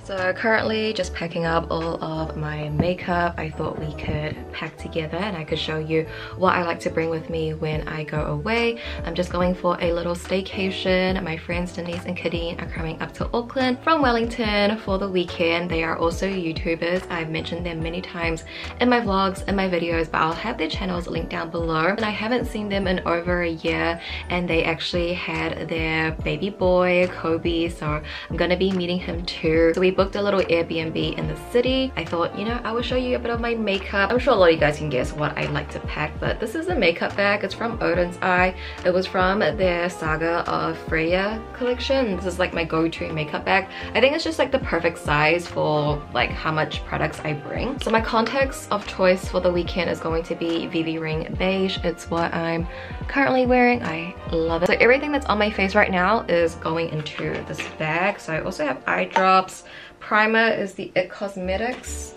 So currently just packing up all of my makeup. I thought we could pack together and I could show you what I like to bring with me when I go away. I'm just going for a little staycation. My friends Denise and Kadeen are coming up to Auckland from Wellington for the weekend. They are also YouTubers. I've mentioned them many times in my vlogs and my videos, but I'll have their channels linked down below. And I haven't seen them in over a year, and they actually had their baby boy, Kobe, so I'm gonna be meeting him too. So we booked a little Airbnb in the city. I thought, you know, I will show you a bit of my makeup. I'm sure a lot of you guys can guess what I like to pack, but this is a makeup bag. It's from Odin's Eye. It was from their Saga of Freya collection. This is like my go-to makeup bag. I think it's just like the perfect size for like how much products I bring. So my contacts of choice for the weekend is going to be VV Ring Beige. It's what I'm currently wearing. I love it. So everything that's on my face right now is going into this bag. So I also have eye drops. Primer is the IT Cosmetics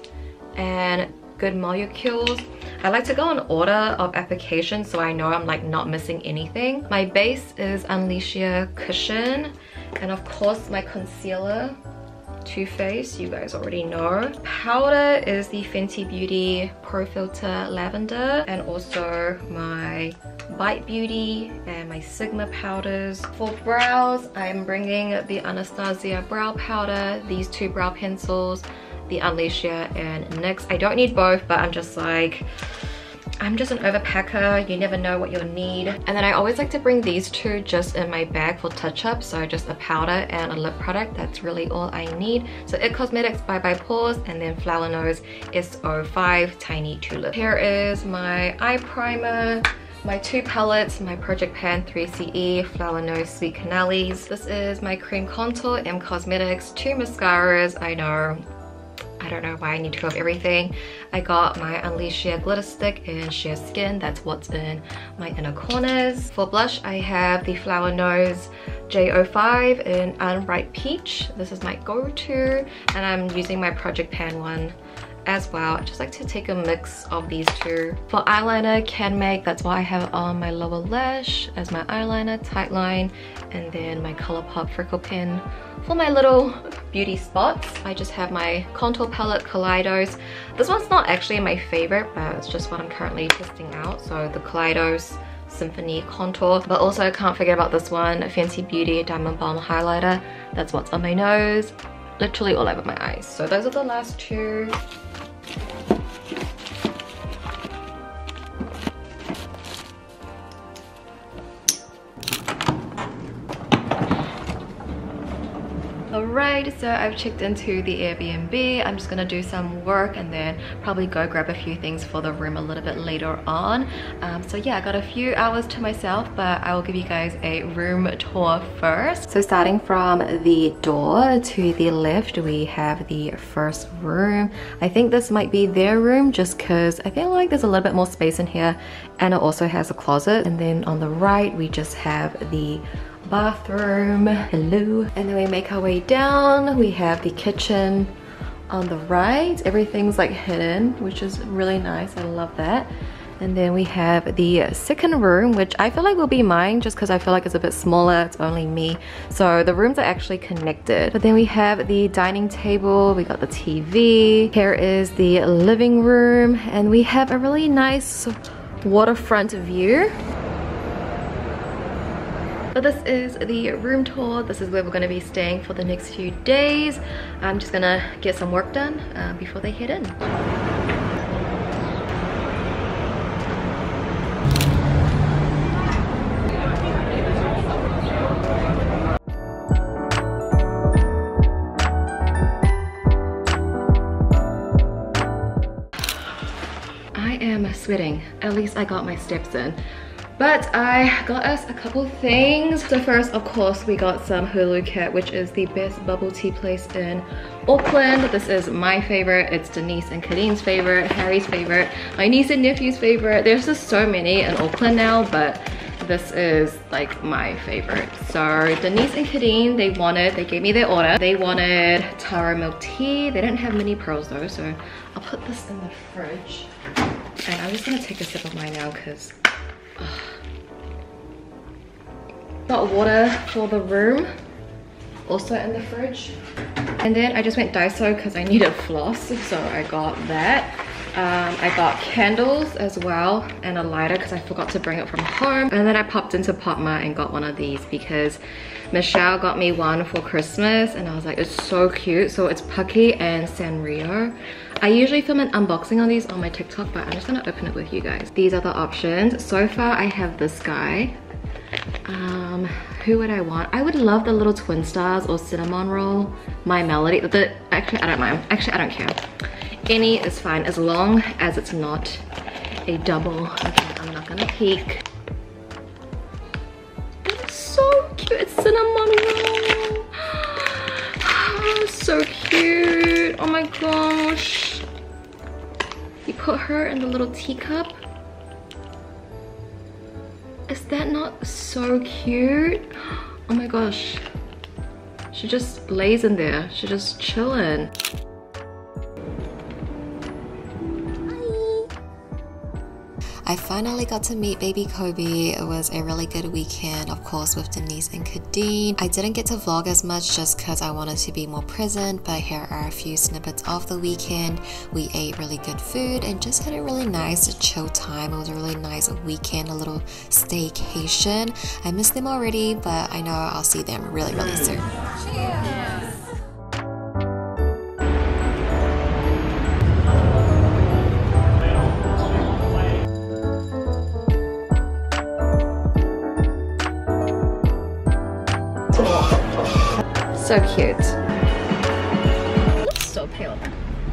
and Good Molecules. I like to go in order of application so I know I'm like not missing anything. My base is Unleashia Cushion, and of course my concealer, Too Faced, you guys already know. Powder is the Fenty Beauty Pro Filter Lavender, and also my Bite Beauty and my Sigma powders. For brows, I'm bringing the Anastasia brow powder, these two brow pencils, the Unleashia and NYX. I don't need both, but I'm just like, I'm just an overpacker. You never know what you'll need. And then I always like to bring these two just in my bag for touch-up. So just a powder and a lip product. That's really all I need. So IT Cosmetics Bye Bye Pores, and then Flower Nose S05 Tiny Tulip. Here is my eye primer, my two palettes, my Project Pan 3CE Flower Nose Sweet Canales. This is my cream contour, M Cosmetics, two mascaras. I don't know why I need to have everything. I got my Unleashia Glitter Stick in Sheer Skin. That's what's in my inner corners. For blush, I have the Flower Nose J05 in Unbright Peach. This is my go-to, and I'm using my Project Pan one as well. I just like to take a mix of these two. For eyeliner, Can Make, that's why I have it on my lower lash as my eyeliner, tight line, and then my ColourPop Freckle Pen for my little beauty spots. I just have my contour palette, Kaleidos. This one's not actually my favorite, but it's just what I'm currently testing out. So the Kaleidos Symphony Contour. But also I can't forget about this one, Fenty Beauty Diamond Balm Highlighter. That's what's on my nose, literally all over my eyes. So those are the last two. Alright, so I've checked into the Airbnb. I'm just gonna do some work and then probably go grab a few things for the room a little bit later on. So yeah, I got a few hours to myself, but I will give you guys a room tour first. So starting from the door to the left, we have the first room. I think this might be their room just because I feel like there's a little bit more space in here, and it also has a closet. And then on the right, we just have the bathroom. Hello. And then we make our way down. We have the kitchen on the right. Everything's like hidden, which is really nice. I love that. And then we have the second room, which I feel like will be mine just because I feel like it's a bit smaller. It's only me. So the rooms are actually connected. But then we have the dining table. We got the TV. Here is the living room. And we have a really nice waterfront view. But this is the room tour. This is where we're going to be staying for the next few days. I'm just gonna get some work done before they head in. I am sweating. At least I got my steps in. But I got us a couple things. So first, of course, we got some Hulu Kit, which is the best bubble tea place in Auckland. This is my favorite. It's Denise and Kadeen's favorite, Harry's favorite, my niece and nephew's favorite. There's just so many in Auckland now, but this is like my favorite. So Denise and Kadeen, they gave me their order. They wanted taro milk tea. They didn't have mini pearls though, so I'll put this in the fridge. And I'm just gonna take a sip of mine now because got water for the room, also in the fridge. And then I just went Daiso because I needed floss, so I got that. I got candles as well and a lighter because I forgot to bring it from home. And then I popped into Pop Mart and got one of these because Michelle got me one for Christmas and I was like, it's so cute. So it's Pucky and Sanrio. I usually film an unboxing on these on my TikTok, but I'm just gonna open it with you guys. These are the options. So far I have this guy. Who would I want? I would love the little twin stars or cinnamon roll. My Melody. Actually, I don't mind. Actually, I don't care. Any is fine as long as it's not a double. Okay, I'm not gonna peek. It's so cute. It's cinnamon roll. Oh, so cute. Oh my gosh. You put her in the little teacup. Is that not so cute? Oh my gosh. She just lays in there. She's just chilling. I finally got to meet baby Kobe. It was a really good weekend, of course, with Denise and Kadeen. I didn't get to vlog as much just because I wanted to be more present, but here are a few snippets of the weekend. We ate really good food and just had a really nice chill time. It was a really nice weekend, a little staycation. I miss them already, but I know I'll see them really, really soon. Cheers! So cute. Looks so pale.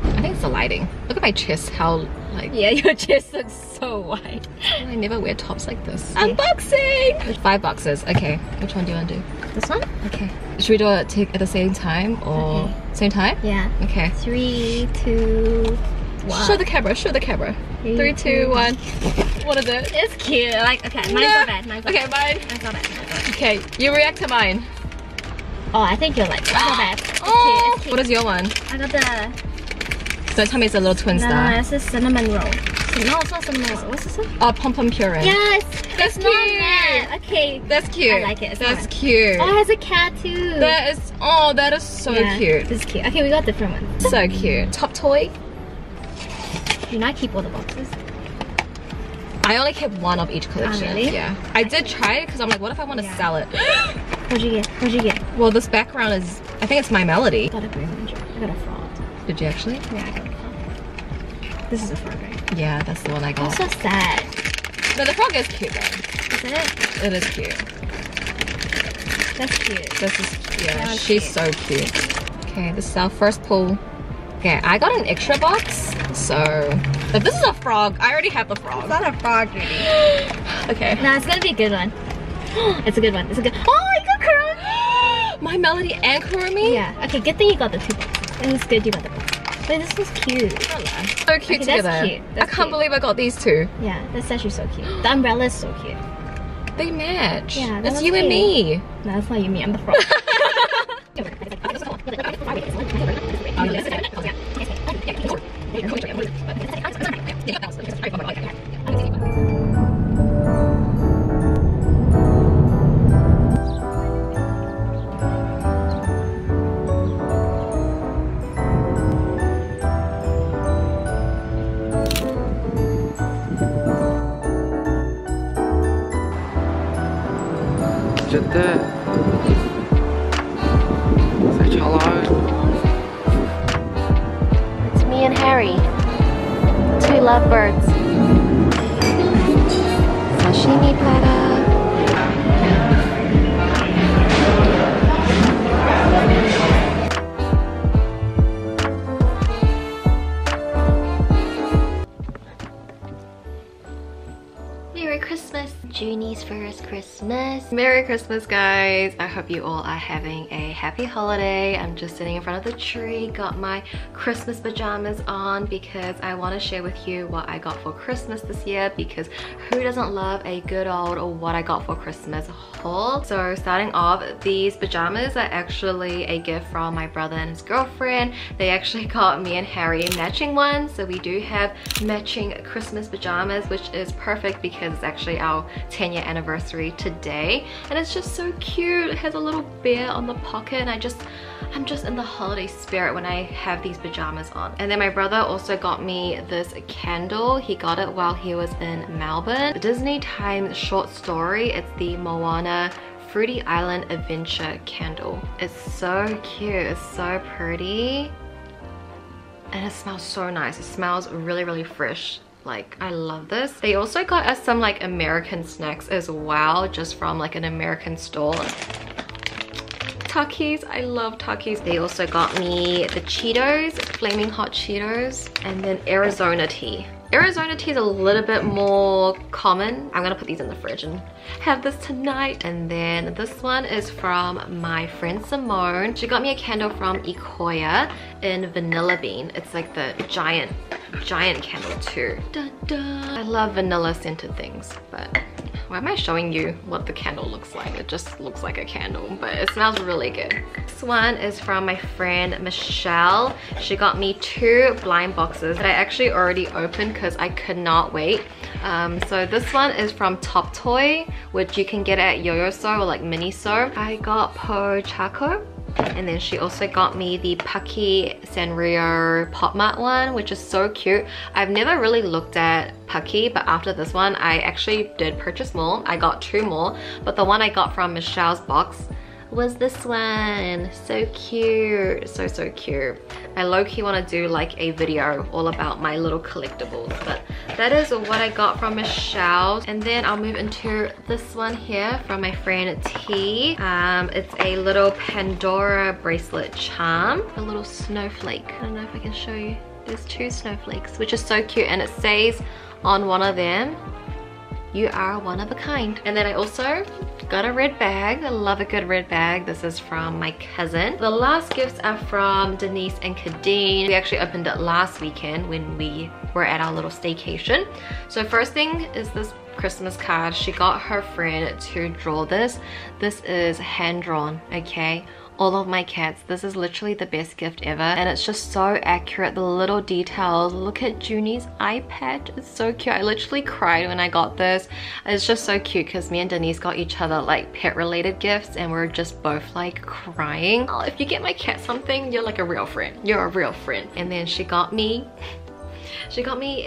I think it's the lighting. Look at my chest, how like... Yeah, your chest looks so wide. I never wear tops like this. Okay. Unboxing! There's 5 boxes. Okay, which one do you want to do? This one? Okay. Should we do it at the same time or... Okay. Same time? Yeah. Okay. 3, 2, 1. Show the camera, show the camera. 3, 2, 1. What is it? It's cute. Like, okay, mine's not bad. Mine's not okay, bad. mine. Mine's not bad. Mine's not bad. Okay, you react to mine. Oh, I think you're like, it's not bad. It's Oh, cute, it's cute. what is your one? I got the... Don't tell me it's a little twin star. No, it's a cinnamon roll. No, it's not cinnamon roll. What's this one? Oh, pom pom puree. Yes! That's it's not cute. bad. Okay. That's cute. I like it. It's That's not cute. Oh, it has a cat too. That is, oh, that is so cute. This is cute. Okay, we got different ones. So cute. Top toy. Do not keep all the boxes. I only kept one of each collection. Oh, really? Yeah. I did try it because I'm like, what if I want to sell it? What'd you get? What'd you get? Well, this background is, I think it's My Melody. I got a Green Ranger. I got a frog. Did you actually? Yeah, I got a frog. This is a frog, right? Yeah, that's the one I got. I'm so sad. No, the frog is cute though. Is it? It is cute. That's cute. This is, yeah, That she's cute. so cute. Okay, this is our first pull. Okay, I got an extra box, so if this is a frog, I already have the frog. It's not a frog, really. Okay. No, it's gonna be a good one. It's a good one. It's a good. Oh, I got Kurumi! My Melody and Kurumi? Yeah. Okay, good thing you got the 2 boxes. It was good you got the box. Wait, this was cute. So cute Okay, together. that's cute. That's I can't cute. believe I got these 2. Yeah, that's actually so cute. The umbrella is so cute. They match. Yeah, that it's was you and cute. me. No, it's not you, me. I'm the frog. JUDY. Say hello. It's me and Harry. 2 lovebirds. Sashimi platter. Merry Christmas! Junie's first Christmas. Merry Christmas, guys. I hope you all are having a happy holiday. I'm just sitting in front of the tree, got my Christmas pajamas on because I want to share with you what I got for Christmas this year, because who doesn't love a good old or what I got for Christmas haul. So starting off, these pajamas are actually a gift from my brother and his girlfriend. They actually got me and Harry matching ones, so we do have matching Christmas pajamas, which is perfect because because it's actually our 10-year anniversary today, and it's just so cute. It has a little bear on the pocket, and I'm just in the holiday spirit when I have these pajamas on. And then my brother also got me this candle. He got it while he was in Melbourne. The Disney Time short story. It's the Moana Fruity Island Adventure candle. It's so cute. It's so pretty. And it smells so nice. It smells really, really fresh. Like, I love this. They also got us some like American snacks as well, just from like an American store. Takis, I love Takis. They also got me the Cheetos, Flaming Hot Cheetos, and then Arizona tea. Arizona tea is a little bit more common. I'm gonna put these in the fridge and have this tonight. And then this one is from my friend Simone. She got me a candle from ENQUIRIES in Vanilla Bean. It's like the giant candle too. Dun, dun. I love vanilla scented things, but why am I showing you what the candle looks like? It just looks like a candle, but it smells really good. This one is from my friend Michelle. She got me 2 blind boxes that I actually already opened because I could not wait. So this one is from Top Toy, which you can get at Yo-Yo-So or like Miniso. I got Po Chaco. And then she also got me the Pucky Sanrio Pop Mart one, which is so cute. I've never really looked at Pucky, but after this one, I actually did purchase more. I got 2 more, but the one I got from Michelle's box was this one. So cute, so cute. I low-key want to do like a video all about my little collectibles, but that is what I got from Michelle. And then I'll move into this one here from my friend T. It's a little Pandora bracelet charm, a little snowflake. I don't know if I can show you. There's 2 snowflakes, which is so cute, and it says on one of them, "You are one of a kind." And then I also got a red bag. I love a good red bag. This is from my cousin. The last gifts are from Denise and Kadeen. We actually opened it last weekend when we were at our little staycation. So first thing is this Christmas card. She got her friend to draw this. This is hand drawn, okay? All of my cats. This is literally the best gift ever, and it's just so accurate. The little details. Look at Junie's eye patch. It's so cute. I literally cried when I got this. It's just so cute because me and Denise got each other like pet related gifts, and we're just both like crying. Oh, if you get my cat something, you're like a real friend. You're a real friend. And then she got me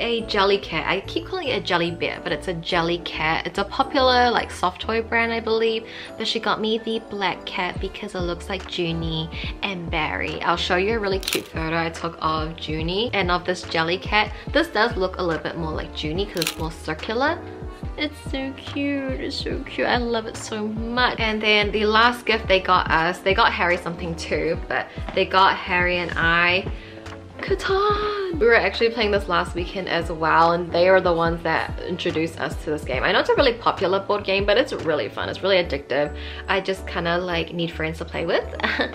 a jelly cat. I keep calling it a jelly bear, but it's a jelly cat. It's a popular like soft toy brand, I believe. But she got me the black cat because it looks like Junie and Barry. I'll show you a really cute photo I took of Junie and of this jelly cat. This does look a little bit more like Junie because it's more circular. It's so cute. It's so cute. I love it so much. And then the last gift they got us, they got Harry something too, but they got Harry and I Catan. We were actually playing this last weekend as well, and they are the ones that introduced us to this game. I know it's a really popular board game, but it's really fun. It's really addictive. I just kind of like need friends to play with.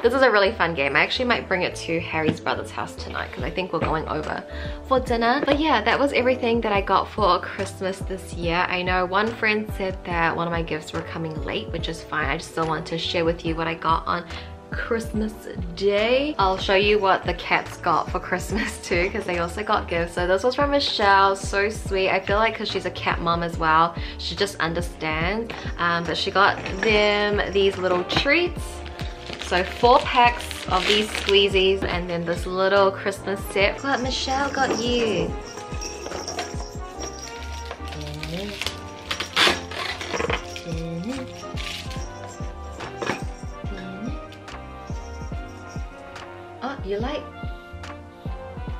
This is a really fun game. I actually might bring it to Harry's brother's house tonight because I think we're going over for dinner. But yeah, that was everything that I got for Christmas this year. I know one friend said that one of my gifts were coming late, which is fine. I just still want to share with you what I got on Christmas Day. I'll show you what the cats got for Christmas too, because they also got gifts. So this was from Michelle. So sweet. I feel like because she's a cat mom as well, she just understands. But she got them these little treats. So 4 packs of these squeezies, and then this little Christmas set. What Michelle got you? Oh, you like?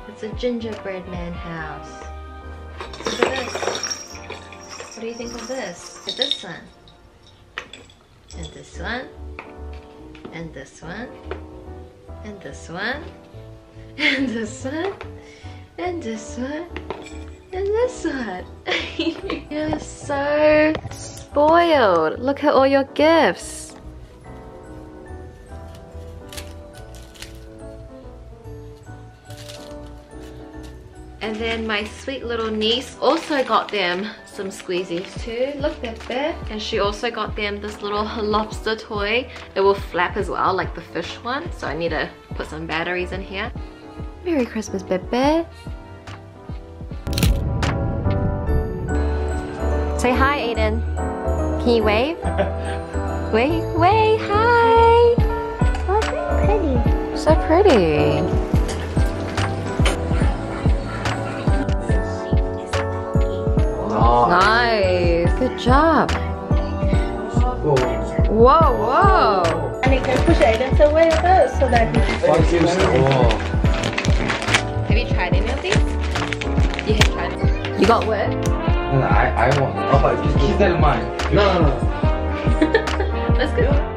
It's a gingerbread man house. Look at this. What do you think of this? Look at this one. And this one. And this one. And this one. And this one. And this one. And this one. You're so spoiled. Look at all your gifts. And then my sweet little niece also got them some squeezies too. Look, they're there. And she also got them this little lobster toy. It will flap as well, like the fish one. So I need to put some batteries in here. Merry Christmas, baby. Say hi, Aiden. Can you wave? Wave, hi. Oh, very pretty. So pretty. Nice. Good job. Whoa, whoa. And you can push Aiden away a bit so that he can. Have you tried any of these? You have tried. You got wood? I want. He said mine. No. Let's go.